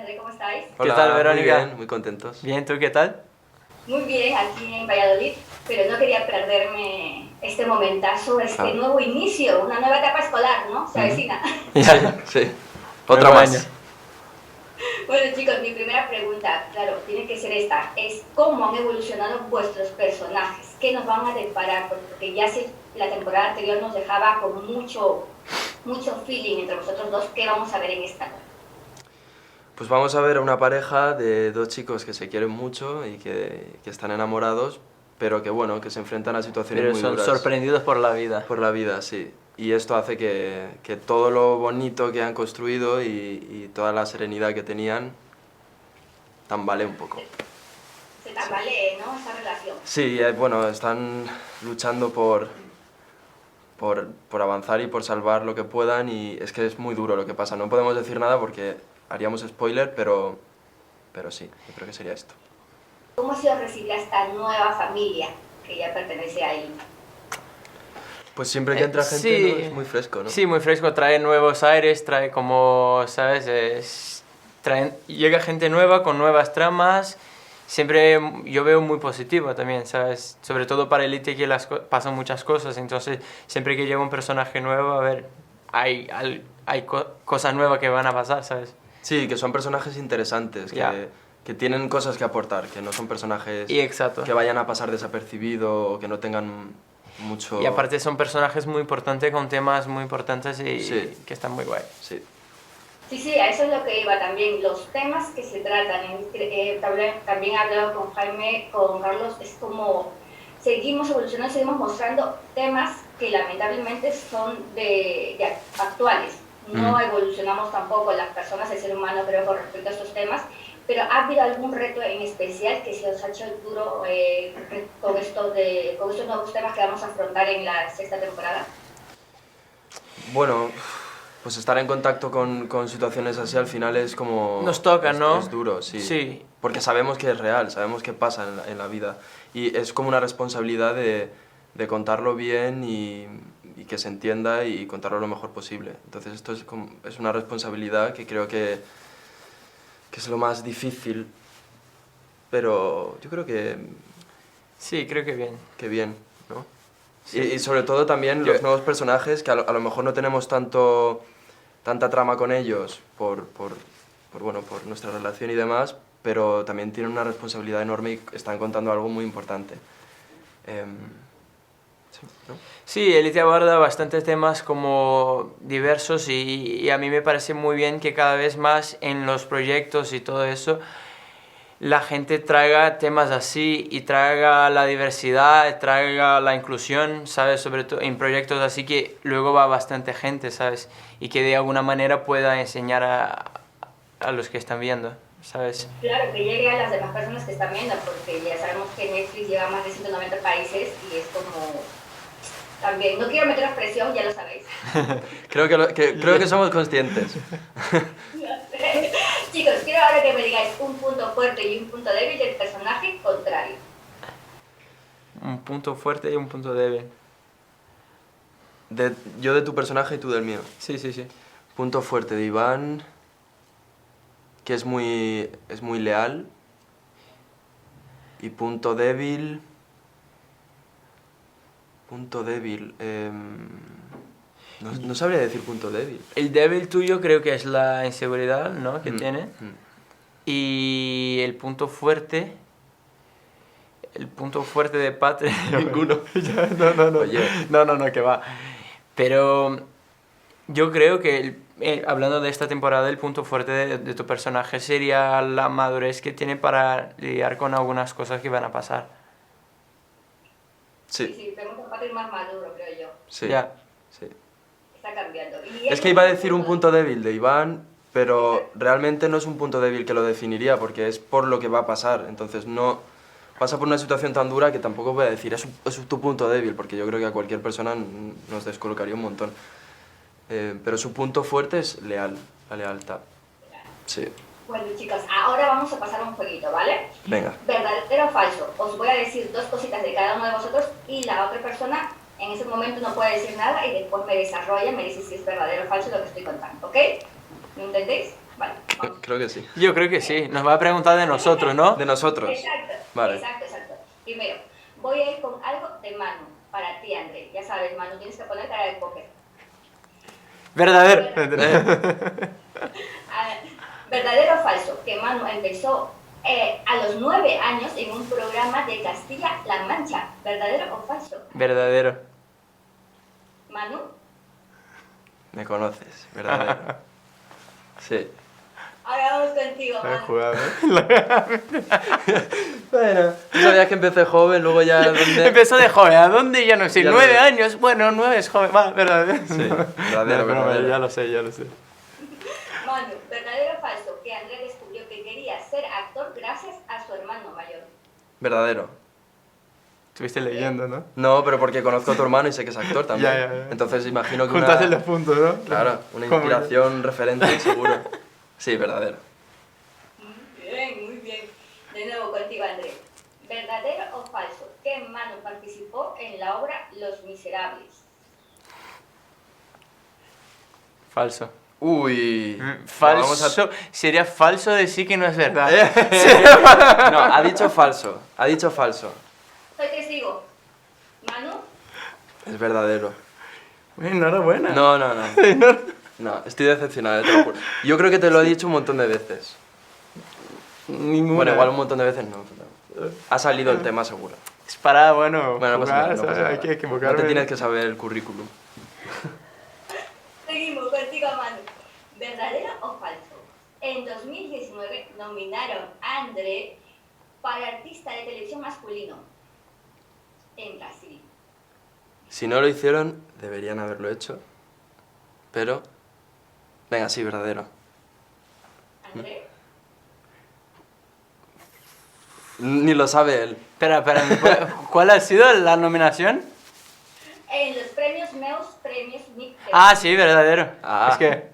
André, ¿cómo estáis? Hola, ¿Qué tal, Verónica? Muy bien, muy contentos. Bien, ¿tú qué tal? Muy bien, aquí en Valladolid, pero no quería perderme este momentazo, este Claro. nuevo inicio, una nueva etapa escolar, ¿no? Se avecina. Sí, otra Nuevo más. año. Bueno, chicos, mi primera pregunta, claro, tiene que ser esta, es ¿cómo han evolucionado vuestros personajes? ¿Qué nos van a deparar? Porque ya si la temporada anterior nos dejaba con mucho feeling entre vosotros dos, ¿qué vamos a ver en esta? Pues vamos a ver a una pareja de dos chicos que se quieren mucho y que están enamorados, pero que bueno, que se enfrentan a situaciones Pero muy son duras sorprendidos por la vida. por la vida, sí. Y esto hace que todo lo bonito que han construido y toda la serenidad que tenían tambalee un poco. Se tambalee, ¿no? Esa relación. Sí, bueno, están luchando por avanzar y por salvar lo que puedan y es que es muy duro lo que pasa. No podemos decir nada porque haríamos spoiler, pero sí, yo creo que sería esto. ¿Cómo ha sido recibir a esta nueva familia que ya pertenece a él? Pues siempre que entra gente, sí, ¿no? Es muy fresco, ¿no? Sí, muy fresco, trae nuevos aires, trae como, ¿sabes? Llega gente nueva con nuevas tramas. Siempre yo veo muy positivo también, ¿sabes? Sobre todo para Elite que pasan muchas cosas, entonces siempre que llega un personaje nuevo, a ver, hay cosas nuevas que van a pasar, ¿sabes? Sí, que son personajes interesantes, Ya. que tienen cosas que aportar, que no son personajes Y exacto. que vayan a pasar desapercibidos o que no tengan mucho... Y aparte son personajes muy importantes con temas muy importantes y Sí. que están muy guay. Sí. Sí, a eso es lo que iba también. Los temas que se tratan, también he hablado con Jaime, con Carlos, es como seguimos evolucionando, seguimos mostrando temas que lamentablemente son actuales. No evolucionamos tampoco las personas, el ser humano, creo, con respecto a estos temas, pero ¿ha habido algún reto en especial que se os ha hecho duro con estos nuevos temas que vamos a afrontar en la sexta temporada? Bueno, pues estar en contacto con situaciones así al final es como... Nos toca, ¿no? Es duro, sí. Sí. Porque sabemos que es real, sabemos que pasa en la vida. Y es como una responsabilidad de contarlo bien y que se entienda y contarlo lo mejor posible. Entonces esto es una responsabilidad que creo que es lo más difícil, pero yo creo Sí, creo que bien. que bien, ¿no? Sí. Y sobre todo también los nuevos personajes, que a lo mejor no tenemos tanta trama con ellos bueno, por nuestra relación y demás, pero también tienen una responsabilidad enorme y están contando algo muy importante. Sí, ¿no? Sí, Elite aborda bastantes temas como diversos y a mí me parece muy bien que cada vez más en los proyectos y todo eso la gente traiga temas así y traiga la diversidad, traiga la inclusión, ¿sabes? Sobre todo en proyectos así que luego va bastante gente, ¿sabes? Y que de alguna manera pueda enseñar a los que están viendo, ¿sabes? Claro, que llegue a las demás personas que están viendo, porque ya sabemos que Netflix lleva más de 190 países y es como... También, no quiero meteros presión, ya lo sabéis. Creo que somos conscientes. Chicos, quiero ahora que me digáis un punto fuerte y un punto débil del personaje contrario. Un punto fuerte y un punto débil. Yo de tu personaje y tú del mío. Sí, sí, sí. Punto fuerte de Iván, que es muy leal. Y punto débil... Punto débil... no sabría decir punto débil. El débil tuyo creo que es la inseguridad, ¿no? Que tiene. Y el punto fuerte... El punto fuerte de Patri... Ninguno. No. Oye. No, que va. Pero yo creo que, hablando de esta temporada, el punto fuerte de tu personaje sería la madurez que tiene para lidiar con algunas cosas que van a pasar. Sí, tenemos un Patrick más maduro, creo yo. Sí. Ya. Sí. Está cambiando. Es que iba a decir un punto débil de Iván, pero realmente no es un punto débil que lo definiría, porque es por lo que va a pasar. Entonces no pasa por una situación tan dura que tampoco voy a decir es tu punto débil, porque yo creo que a cualquier persona nos descolocaría un montón. Pero su punto fuerte es la lealtad. Sí. Bueno, chicos, ahora vamos a pasar un jueguito, ¿vale? Venga. Verdadero o falso. Os voy a decir dos cositas de cada uno de vosotros y la otra persona en ese momento no puede decir nada y después me desarrolla, me dice si es verdadero o falso lo que estoy contando, ¿ok? ¿Me entendéis? Vale, vamos. Creo que sí. Yo creo que sí. Nos va a preguntar de nosotros, ¿no? De nosotros. Exacto, Vale. exacto. Primero, voy a ir con algo de Manu, para ti, André. Ya sabes, Manu, tienes que poner cara de póker. Verdadero. ¿Verdadero o falso? Que Manu empezó a los 9 años en un programa de Castilla-La Mancha. ¿Verdadero o falso? Verdadero. Manu, Me conoces, verdadero. Sí. ahora vamos contigo, He Manu. jugado. Bueno, tú sabías que empecé joven, luego ya... ¿dónde? Empezó de joven, ¿a dónde? Ya no sé, Ya 9 lo- años. Bueno, 9 es joven. Va, verdadero. Sí, verdadero, No, pero verdadero. ya lo sé, ya lo sé. Manu, ¿verdadero o falso? Que André descubrió que quería ser actor gracias a su hermano mayor. Verdadero. Estuviste leyendo, ¿no? No, pero porque conozco a tu hermano y sé que es actor también. Ya. Entonces imagino que Juntaste los una... puntos, ¿no? Claro, una Como yo. inspiración referente, seguro. Sí, verdadero. Muy bien. De nuevo contigo, André. ¿Verdadero o falso? Que Manu participó en la obra Los Miserables. Uy. Falso. Vamos Falso. Sería falso decir que no es verdad. No, ha dicho falso. Ha dicho falso. Soy testigo. Manu, Es verdadero. Enhorabuena. No. No, estoy decepcionado, te lo juro. Yo creo que te lo he dicho un montón de veces. Ninguna. Bueno, igual un montón de veces no. Pero ha salido el tema seguro. Es para, bueno, Bueno, no pasa jugar, nada, no pasa ¿sabes? nada. Hay que No equivocarme. te tienes que saber el currículum. seguimos contigo, Manu. ¿Verdadero o falso? En 2019 nominaron a André para artista de televisión masculino en Brasil. Si no lo hicieron, deberían haberlo hecho. Pero... Venga, sí, verdadero. ¿André? Ni lo sabe él. Espera, ¿cuál ha sido la nominación? En los premios Meus, premios Nick. Ah, sí, verdadero. Ah. Es que...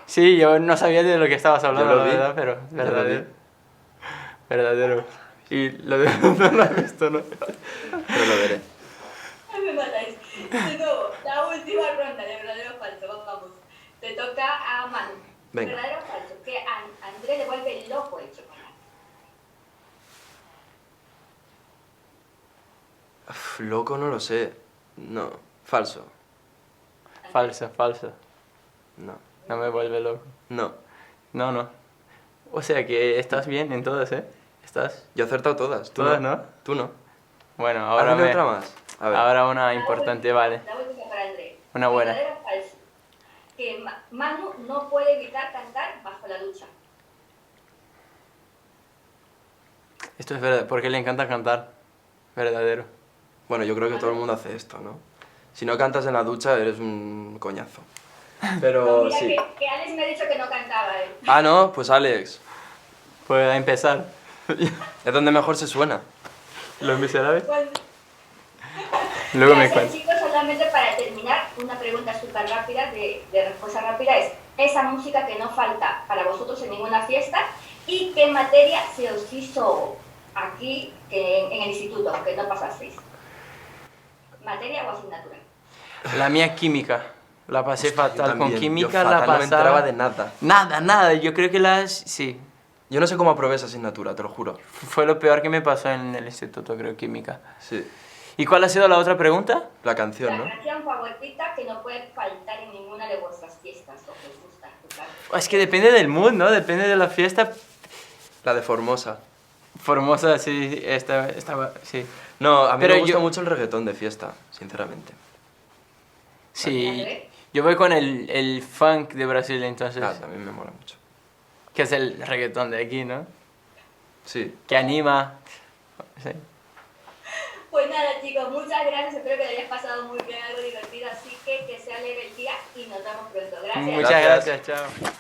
Sí, yo no sabía de lo que estabas hablando, Yo lo la vi. verdad, pero Yo lo verdadero. vi. Verdadero. Y lo de no lo has visto, ¿no? Pero lo veré. Ay, me matáis. De nuevo, la última ronda de verdadero o falso. Vamos. Te toca a Manu. Venga. ¿Verdadero o falso? Que a André le vuelve loco el chocolate. Uf, loco, no lo sé. No, falso. Falso. No. No me vuelve loco. No. No. O sea que estás bien en todas, ¿eh? Estás... Yo he acertado todas. ¿Tú Todas, ¿no? Tú no. Bueno, ahora Hazme me... otra más. A ver. Ahora una importante, vale. La última para André. Una buena. ¿Verdadero o falso? Que Manu no puede evitar cantar bajo la ducha. Esto es verdad, porque le encanta cantar. Verdadero. Bueno, yo creo que todo el mundo hace esto, ¿no? Si no cantas en la ducha, eres un coñazo. No, Pero mira sí. que Alex me ha dicho que no cantaba, ¿eh? Ah, no, pues Alex. Pues a empezar. Es donde mejor se suena. ¿Los miserables? Bueno, Luego me ya sé, cuentas. chicos, solamente para terminar, una pregunta súper rápida de respuesta rápida es esa música que no falta para vosotros en ninguna fiesta y qué materia se os hizo aquí en el instituto, que no pasasteis. ¿Materia o asignatura? La mía química. La pasé Yo fatal. Con también. química Yo fatal, la no me pasaba... enteraba de nada. Nada. Yo creo que las... Sí. Yo no sé cómo aprobé esa asignatura, te lo juro. Fue lo peor que me pasó en el instituto, creo, química. Sí. ¿Y cuál ha sido la otra pregunta? La canción, La ¿no? canción favorita que no puede faltar en ninguna de vuestras fiestas o que os gusta escuchar. Es que depende del mood, ¿no? Depende de la fiesta. La de Formosa. Formosa, sí, estaba... Sí. No, a mí Pero me gusta yo- mucho el reggaetón de fiesta, sinceramente. Sí. ¿André? Yo voy con el funk de Brasil, entonces. Ah, también me mola mucho. Que es el reggaetón de aquí, ¿no? Sí. Que anima. Sí. Pues nada, chicos, muchas gracias. Espero que lo hayáis pasado muy bien, algo divertido. Así que sea leve el día y nos vemos pronto. Gracias. Muchas Gracias. gracias, chao.